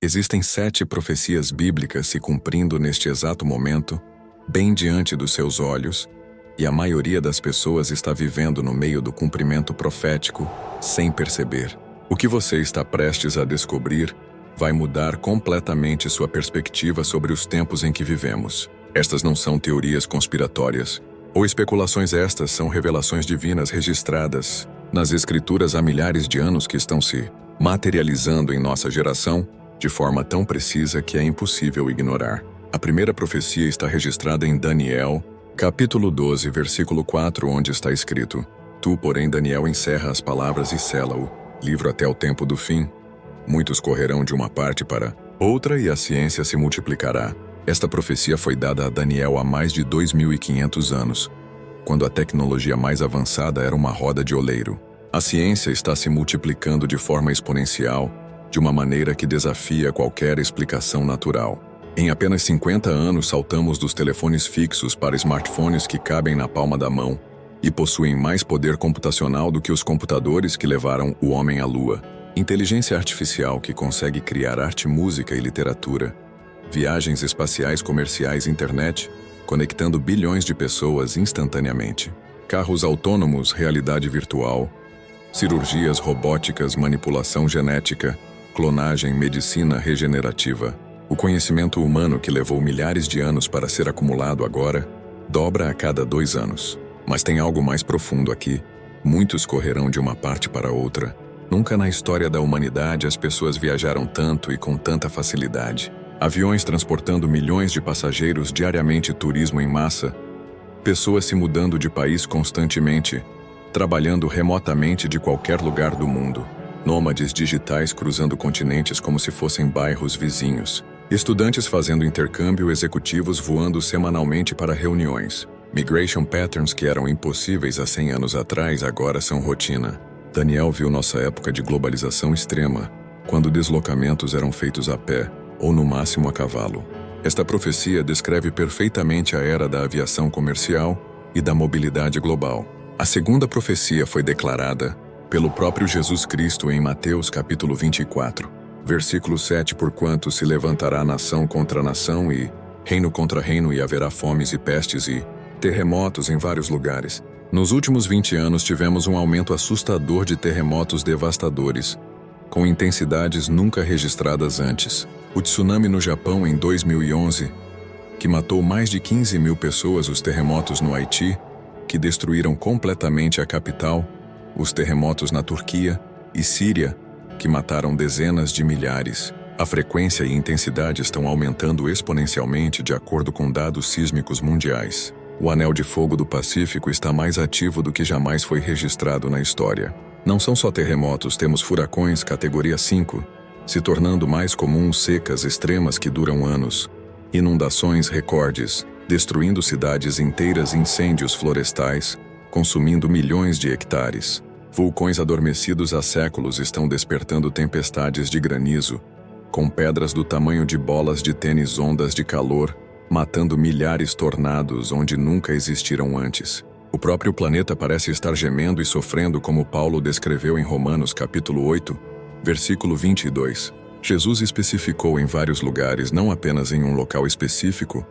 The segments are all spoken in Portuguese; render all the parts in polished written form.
Existem 7 profecias bíblicas se cumprindo neste exato momento, bem diante dos seus olhos, e a maioria das pessoas está vivendo no meio do cumprimento profético, sem perceber. O que você está prestes a descobrir vai mudar completamente sua perspectiva sobre os tempos em que vivemos. Estas não são teorias conspiratórias ou especulações, estas são revelações divinas registradas nas Escrituras há milhares de anos que estão se materializando em nossa geração de forma tão precisa que é impossível ignorar. A primeira profecia está registrada em Daniel, capítulo 12, versículo 4, onde está escrito: Tu, porém, Daniel, encerra as palavras e sela o livro até o tempo do fim. Muitos correrão de uma parte para outra e a ciência se multiplicará. Esta profecia foi dada a Daniel há mais de 2.500 anos, quando a tecnologia mais avançada era uma roda de oleiro. A ciência está se multiplicando de forma exponencial, de uma maneira que desafia qualquer explicação natural. Em apenas 50 anos saltamos dos telefones fixos para smartphones que cabem na palma da mão e possuem mais poder computacional do que os computadores que levaram o homem à Lua. Inteligência artificial que consegue criar arte, música e literatura. Viagens espaciais, comerciais, internet, conectando bilhões de pessoas instantaneamente. Carros autônomos, realidade virtual, cirurgias robóticas, manipulação genética, clonagem, medicina regenerativa. O conhecimento humano que levou milhares de anos para ser acumulado agora, dobra a cada 2 anos. Mas tem algo mais profundo aqui. Muitos correrão de uma parte para outra. Nunca na história da humanidade as pessoas viajaram tanto e com tanta facilidade. Aviões transportando milhões de passageiros diariamente, turismo em massa, pessoas se mudando de país constantemente, trabalhando remotamente de qualquer lugar do mundo, nômades digitais cruzando continentes como se fossem bairros vizinhos, estudantes fazendo intercâmbio, executivos voando semanalmente para reuniões. Migration patterns que eram impossíveis há 100 anos atrás agora são rotina. Daniel viu nossa época de globalização extrema, quando deslocamentos eram feitos a pé, ou no máximo a cavalo. Esta profecia descreve perfeitamente a era da aviação comercial e da mobilidade global. A segunda profecia foi declarada pelo próprio Jesus Cristo em Mateus capítulo 24, versículo 7, porquanto se levantará nação contra nação e reino contra reino, e haverá fomes e pestes e terremotos em vários lugares. Nos últimos 20 anos tivemos um aumento assustador de terremotos devastadores, com intensidades nunca registradas antes. O tsunami no Japão em 2011, que matou mais de 15.000 pessoas, os terremotos no Haiti, que destruíram completamente a capital, os terremotos na Turquia e Síria, que mataram dezenas de milhares. A frequência e intensidade estão aumentando exponencialmente de acordo com dados sísmicos mundiais. O Anel de Fogo do Pacífico está mais ativo do que jamais foi registrado na história. Não são só terremotos, temos furacões categoria 5, se tornando mais comuns, secas extremas que duram anos, inundações recordes, destruindo cidades inteiras, incêndios florestais, consumindo milhões de hectares. Vulcões adormecidos há séculos estão despertando tempestades de granizo, com pedras do tamanho de bolas de tênis, ondas de calor, matando milhares, tornados onde nunca existiram antes. O próprio planeta parece estar gemendo e sofrendo, como Paulo descreveu em Romanos capítulo 8, versículo 22. Jesus especificou em vários lugares, não apenas em um local específico.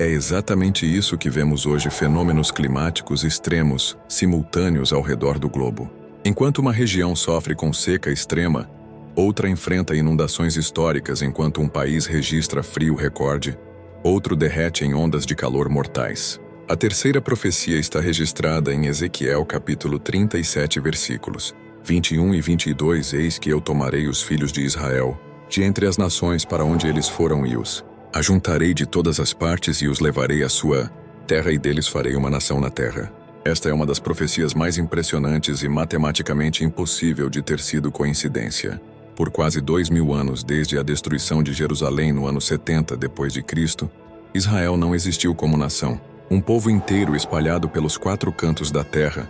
É exatamente isso que vemos hoje, fenômenos climáticos extremos, simultâneos ao redor do globo. Enquanto uma região sofre com seca extrema, outra enfrenta inundações históricas. Enquanto um país registra frio recorde, outro derrete em ondas de calor mortais. A terceira profecia está registrada em Ezequiel capítulo 37, versículos 21 e 22. Eis que eu tomarei os filhos de Israel de entre as nações para onde eles foram e os ajuntarei de todas as partes e os levarei à sua terra, e deles farei uma nação na terra. Esta é uma das profecias mais impressionantes e matematicamente impossível de ter sido coincidência. Por quase 2.000 anos, desde a destruição de Jerusalém no ano 70 depois de Cristo, Israel não existiu como nação. Um povo inteiro espalhado pelos 4 cantos da terra,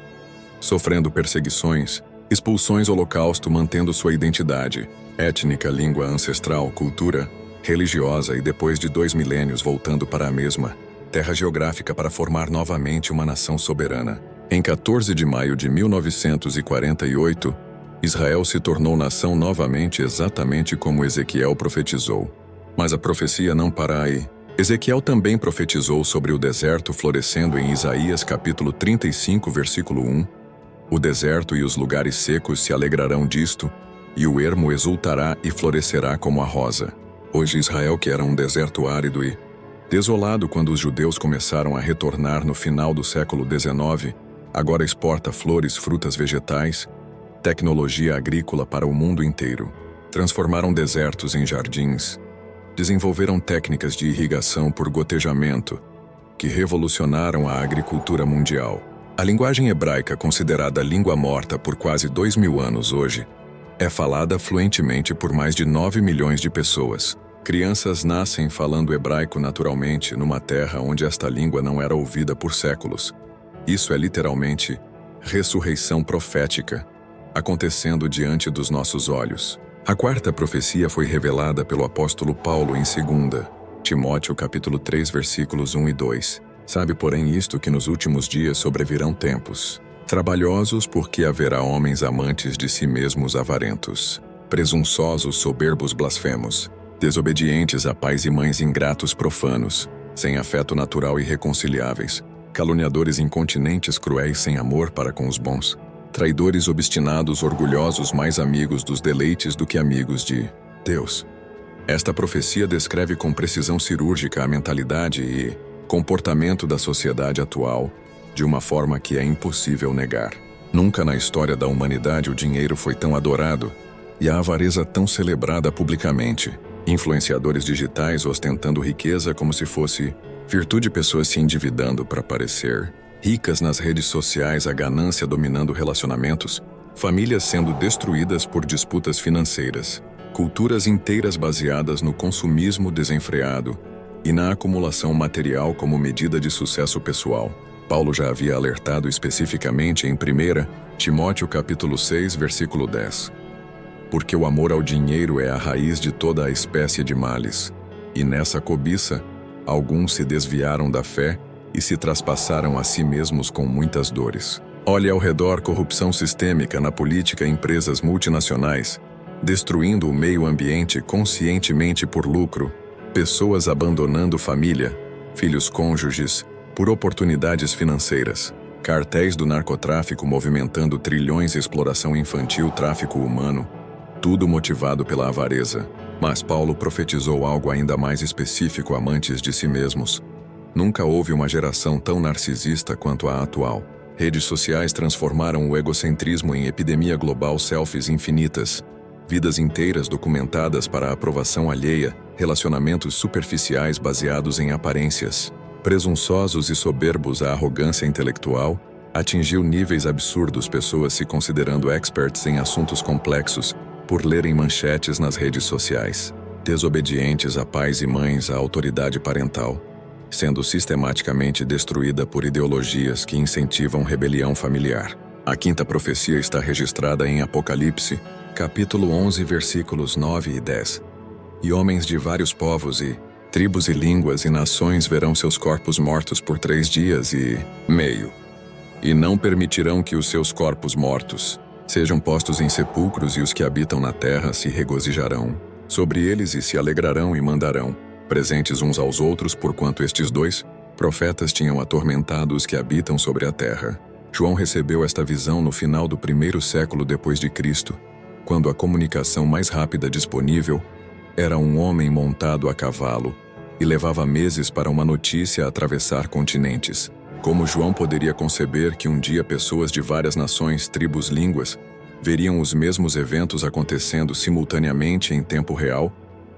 sofrendo perseguições, expulsões, holocausto, mantendo sua identidade étnica, língua ancestral, cultura religiosa, e depois de 2 milênios voltando para a mesma terra geográfica para formar novamente uma nação soberana. Em 14 de maio de 1948, Israel se tornou nação novamente exatamente como Ezequiel profetizou. Mas a profecia não para aí. Ezequiel também profetizou sobre o deserto florescendo em Isaías capítulo 35, versículo 1. O deserto e os lugares secos se alegrarão disto, e o ermo exultará e florescerá como a rosa. Hoje Israel, que era um deserto árido e desolado quando os judeus começaram a retornar no final do século XIX, agora exporta flores, frutas vegetais, tecnologia agrícola para o mundo inteiro. Transformaram desertos em jardins, desenvolveram técnicas de irrigação por gotejamento, que revolucionaram a agricultura mundial. A linguagem hebraica, considerada língua morta por quase 2000 anos hoje, é falada fluentemente por mais de 9 milhões de pessoas. Crianças nascem falando hebraico naturalmente numa terra onde esta língua não era ouvida por séculos. Isso é literalmente ressurreição profética, acontecendo diante dos nossos olhos. A quarta profecia foi revelada pelo apóstolo Paulo em 2 Timóteo capítulo 3, versículos 1 e 2. Sabe, porém, isto que nos últimos dias sobrevirão tempos trabalhosos, porque haverá homens amantes de si mesmos, avarentos, presunçosos, soberbos, blasfemos, desobedientes a pais e mães, ingratos, profanos, sem afeto natural, irreconciliáveis, caluniadores, incontinentes, cruéis, sem amor para com os bons, traidores, obstinados, orgulhosos, mais amigos dos deleites do que amigos de Deus. Esta profecia descreve com precisão cirúrgica a mentalidade e comportamento da sociedade atual, de uma forma que é impossível negar. Nunca na história da humanidade o dinheiro foi tão adorado e a avareza tão celebrada publicamente. Influenciadores digitais ostentando riqueza como se fosse virtude, pessoas se endividando para parecer ricas nas redes sociais, a ganância dominando relacionamentos, famílias sendo destruídas por disputas financeiras, culturas inteiras baseadas no consumismo desenfreado e na acumulação material como medida de sucesso pessoal. Paulo já havia alertado especificamente em 1 Timóteo capítulo 6, versículo 10. Porque o amor ao dinheiro é a raiz de toda a espécie de males, e nessa cobiça, alguns se desviaram da fé e se traspassaram a si mesmos com muitas dores. Olhe ao redor: corrupção sistêmica na política, empresas multinacionais, destruindo o meio ambiente conscientemente por lucro, pessoas abandonando família, filhos, cônjuges, por oportunidades financeiras, cartéis do narcotráfico movimentando trilhões, exploração infantil, tráfico humano, tudo motivado pela avareza. Mas Paulo profetizou algo ainda mais específico: amantes de si mesmos. Nunca houve uma geração tão narcisista quanto a atual. Redes sociais transformaram o egocentrismo em epidemia global, selfies infinitas, vidas inteiras documentadas para a aprovação alheia, relacionamentos superficiais baseados em aparências. Presunçosos e soberbos, a arrogância intelectual atingiu níveis absurdos, pessoas se considerando experts em assuntos complexos por lerem manchetes nas redes sociais. Desobedientes a pais e mães, à autoridade parental, sendo sistematicamente destruída por ideologias que incentivam rebelião familiar. A quinta profecia está registrada em Apocalipse, capítulo 11, versículos 9 e 10. E homens de vários povos e tribos e línguas e nações verão seus corpos mortos por 3 dias e meio, e não permitirão que os seus corpos mortos sejam postos em sepulcros, e os que habitam na terra se regozijarão sobre eles e se alegrarão e mandarão presentes uns aos outros, porquanto estes 2 profetas tinham atormentado os que habitam sobre a terra. João recebeu esta visão no final do 1º século depois de Cristo, quando a comunicação mais rápida disponível era um homem montado a cavalo e levava meses para uma notícia atravessar continentes. Como João poderia conceber que um dia pessoas de várias nações, tribos, línguas veriam os mesmos eventos acontecendo simultaneamente em tempo real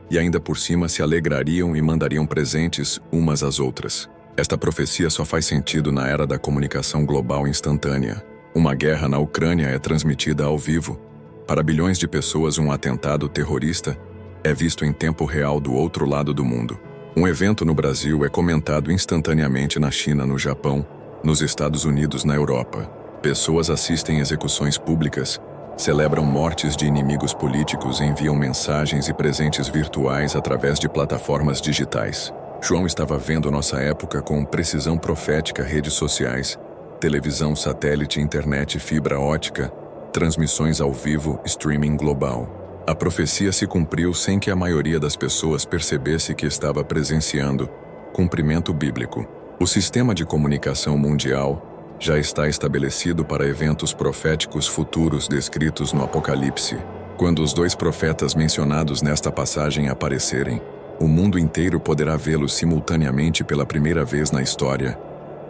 e ainda por cima se alegrariam e mandariam presentes umas às outras? Esta profecia só faz sentido na era da comunicação global instantânea. Uma guerra na Ucrânia é transmitida ao vivo. Para bilhões de pessoas, um atentado terrorista é visto em tempo real do outro lado do mundo. Um evento no Brasil é comentado instantaneamente na China, no Japão, nos Estados Unidos, na Europa. Pessoas assistem execuções públicas, celebram mortes de inimigos políticos, enviam mensagens e presentes virtuais através de plataformas digitais. João estava vendo nossa época com precisão profética: redes sociais, televisão, satélite, internet, fibra ótica, transmissões ao vivo, streaming global. A profecia se cumpriu sem que a maioria das pessoas percebesse que estava presenciando cumprimento bíblico. O sistema de comunicação mundial já está estabelecido para eventos proféticos futuros descritos no Apocalipse. Quando os 2 profetas mencionados nesta passagem aparecerem, o mundo inteiro poderá vê-los simultaneamente pela primeira vez na história.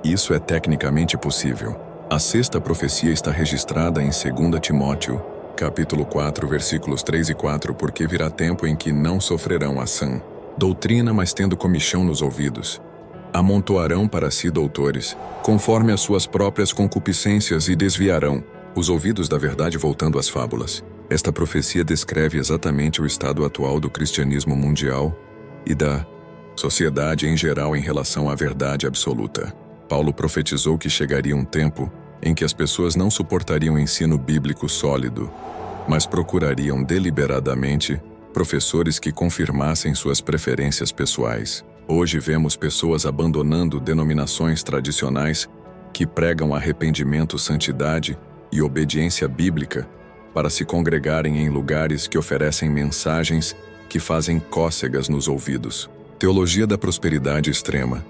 Isso é tecnicamente possível. A 6ª profecia está registrada em 2 Timóteo, capítulo 4, versículos 3 e 4, porque virá tempo em que não sofrerão a sã doutrina, mas tendo comichão nos ouvidos, amontoarão para si doutores, conforme as suas próprias concupiscências, e desviarão os ouvidos da verdade voltando às fábulas. Esta profecia descreve exatamente o estado atual do cristianismo mundial e da sociedade em geral em relação à verdade absoluta. Paulo profetizou que chegaria um tempo em que as pessoas não suportariam ensino bíblico sólido, mas procurariam deliberadamente professores que confirmassem suas preferências pessoais. Hoje vemos pessoas abandonando denominações tradicionais que pregam arrependimento, santidade e obediência bíblica para se congregarem em lugares que oferecem mensagens que fazem cócegas nos ouvidos. Teologia da prosperidade extrema,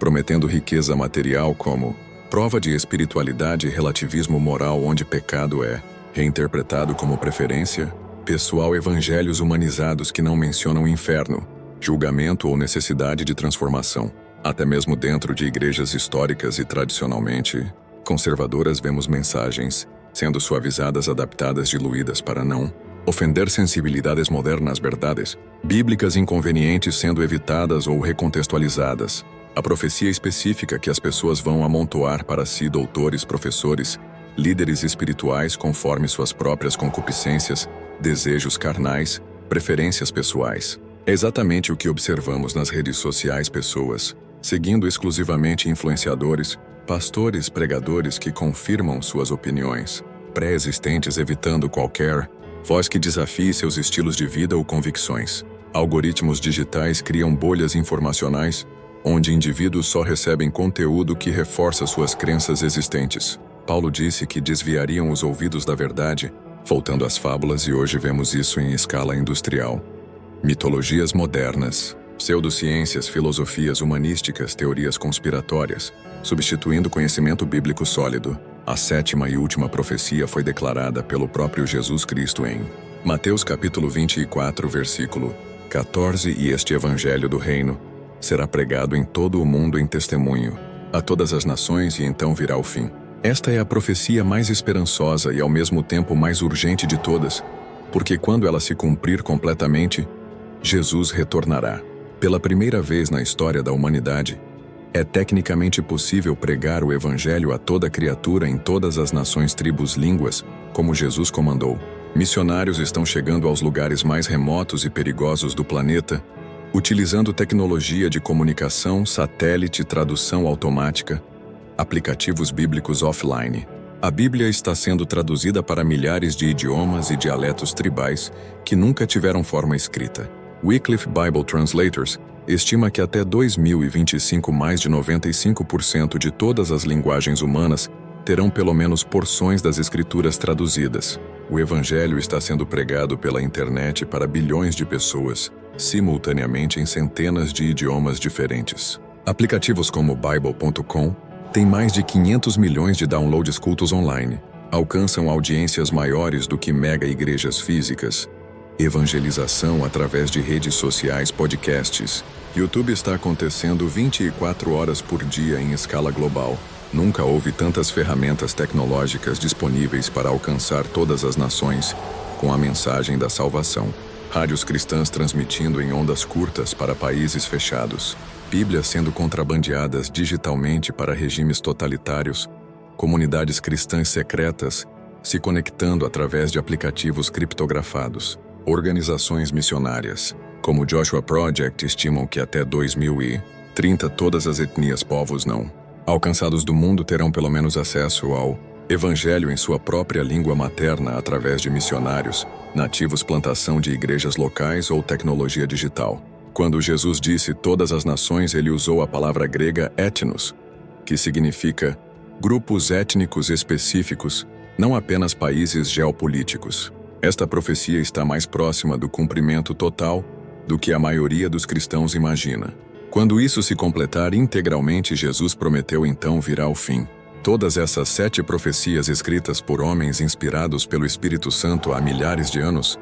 prometendo riqueza material como prova de espiritualidade e relativismo moral, onde pecado é reinterpretado como preferência pessoal, evangelhos humanizados que não mencionam inferno, julgamento ou necessidade de transformação. Até mesmo dentro de igrejas históricas e tradicionalmente conservadoras vemos mensagens sendo suavizadas, adaptadas, diluídas para não ofender sensibilidades modernas, verdades bíblicas inconvenientes sendo evitadas ou recontextualizadas. A profecia específica que as pessoas vão amontoar para si doutores, professores, líderes espirituais conforme suas próprias concupiscências, desejos carnais, preferências pessoais. É exatamente o que observamos nas redes sociais: pessoas seguindo exclusivamente influenciadores, pastores, pregadores que confirmam suas opiniões pré-existentes, evitando qualquer voz que desafie seus estilos de vida ou convicções. Algoritmos digitais criam bolhas informacionais, onde indivíduos só recebem conteúdo que reforça suas crenças existentes. Paulo disse que desviariam os ouvidos da verdade, voltando às fábulas, e hoje vemos isso em escala industrial. Mitologias modernas, pseudociências, filosofias humanísticas, teorias conspiratórias, substituindo conhecimento bíblico sólido. A 7ª e última profecia foi declarada pelo próprio Jesus Cristo em Mateus capítulo 24, versículo 14, e este evangelho do reino será pregado em todo o mundo em testemunho a todas as nações, e então virá o fim. Esta é a profecia mais esperançosa e ao mesmo tempo mais urgente de todas, porque quando ela se cumprir completamente, Jesus retornará. Pela primeira vez na história da humanidade, é tecnicamente possível pregar o evangelho a toda criatura em todas as nações, tribos, línguas, como Jesus comandou. Missionários estão chegando aos lugares mais remotos e perigosos do planeta, utilizando tecnologia de comunicação, satélite, tradução automática, aplicativos bíblicos offline. A Bíblia está sendo traduzida para milhares de idiomas e dialetos tribais que nunca tiveram forma escrita. Wycliffe Bible Translators estima que até 2025 mais de 95% de todas as linguagens humanas terão pelo menos porções das escrituras traduzidas. O evangelho está sendo pregado pela internet para bilhões de pessoas, simultaneamente em centenas de idiomas diferentes. Aplicativos como Bible.com têm mais de 500 milhões de downloads. Cultos online alcançam audiências maiores do que mega igrejas físicas. Evangelização através de redes sociais, podcasts. YouTube está acontecendo 24 horas por dia em escala global. Nunca houve tantas ferramentas tecnológicas disponíveis para alcançar todas as nações com a mensagem da salvação. Rádios cristãs transmitindo em ondas curtas para países fechados. Bíblias sendo contrabandeadas digitalmente para regimes totalitários. Comunidades cristãs secretas se conectando através de aplicativos criptografados. Organizações missionárias, como o Joshua Project, estimam que até 2030 todas as etnias, povos não alcançados do mundo terão pelo menos acesso ao evangelho em sua própria língua materna através de missionários, nativos, plantação de igrejas locais ou tecnologia digital. Quando Jesus disse todas as nações, ele usou a palavra grega etnos, que significa grupos étnicos específicos não apenas países geopolíticos. Esta profecia está mais próxima do cumprimento total do que a maioria dos cristãos imagina. Quando isso se completar integralmente, Jesus prometeu então virá o fim. Todas essas 7 profecias escritas por homens inspirados pelo Espírito Santo há milhares de anos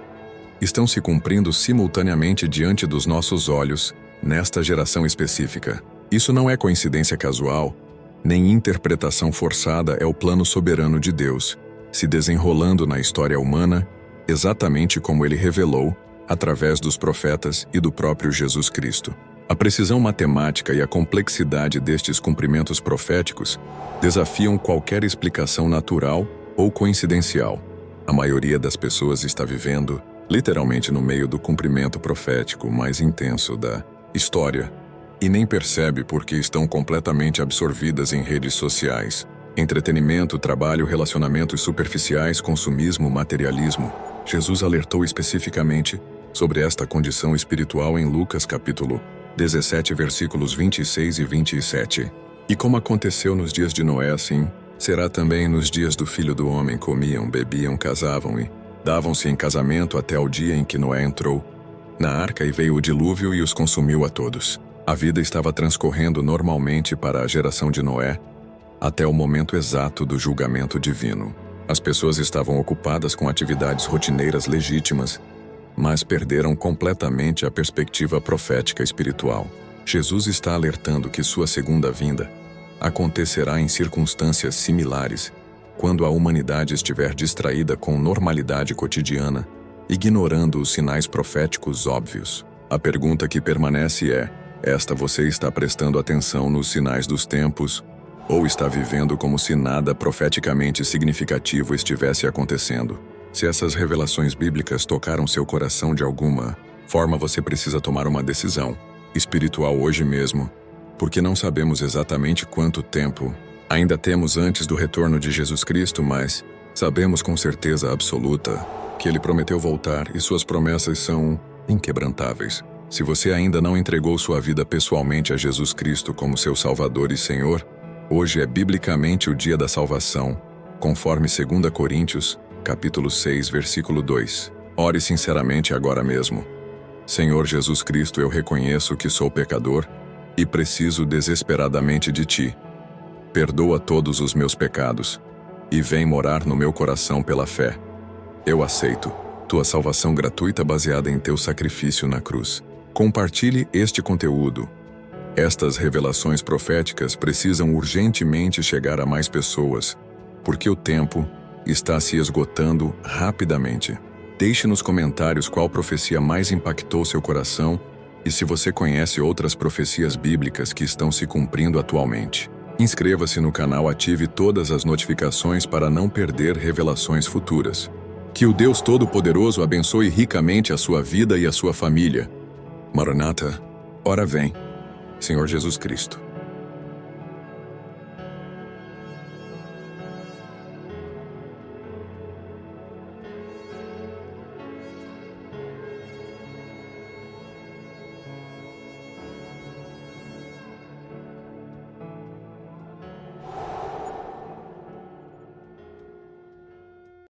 estão se cumprindo simultaneamente diante dos nossos olhos, nesta geração específica. Isso não é coincidência casual, nem interpretação forçada, é o plano soberano de Deus, se desenrolando na história humana, exatamente como ele revelou, através dos profetas e do próprio Jesus Cristo. A precisão matemática e a complexidade destes cumprimentos proféticos desafiam qualquer explicação natural ou coincidencial. A maioria das pessoas está vivendo, literalmente, no meio do cumprimento profético mais intenso da história, e nem percebe porque estão completamente absorvidas em redes sociais, entretenimento, trabalho, relacionamentos superficiais, consumismo, materialismo. Jesus alertou especificamente sobre esta condição espiritual em Lucas capítulo 17, versículos 26 e 27. E como aconteceu nos dias de Noé, assim será também nos dias do Filho do Homem. Comiam, bebiam, casavam e davam-se em casamento até o dia em que Noé entrou na arca e veio o dilúvio e os consumiu a todos. A vida estava transcorrendo normalmente para a geração de Noé, até o momento exato do julgamento divino. As pessoas estavam ocupadas com atividades rotineiras legítimas, mas perderam completamente a perspectiva profética espiritual. Jesus está alertando que sua segunda vinda acontecerá em circunstâncias similares, quando a humanidade estiver distraída com normalidade cotidiana, ignorando os sinais proféticos óbvios. A pergunta que permanece é: você está prestando atenção nos sinais dos tempos, ou está vivendo como se nada profeticamente significativo estivesse acontecendo? Se essas revelações bíblicas tocaram seu coração de alguma forma, você precisa tomar uma decisão espiritual hoje mesmo, porque não sabemos exatamente quanto tempo ainda temos antes do retorno de Jesus Cristo, mas sabemos com certeza absoluta que ele prometeu voltar e suas promessas são inquebrantáveis. Se você ainda não entregou sua vida pessoalmente a Jesus Cristo como seu Salvador e Senhor, hoje é biblicamente o dia da salvação, conforme 2 Coríntios, capítulo 6, versículo 2. Ore sinceramente agora mesmo. Senhor Jesus Cristo, eu reconheço que sou pecador e preciso desesperadamente de Ti. Perdoa todos os meus pecados e vem morar no meu coração pela fé. Eu aceito Tua salvação gratuita baseada em Teu sacrifício na cruz. Compartilhe este conteúdo. Estas revelações proféticas precisam urgentemente chegar a mais pessoas, porque o tempo está se esgotando rapidamente. Deixe nos comentários qual profecia mais impactou seu coração e se você conhece outras profecias bíblicas que estão se cumprindo atualmente. Inscreva-se no canal, ative todas as notificações para não perder revelações futuras. Que o Deus Todo-Poderoso abençoe ricamente a sua vida e a sua família. Maranata, ora vem, Senhor Jesus Cristo.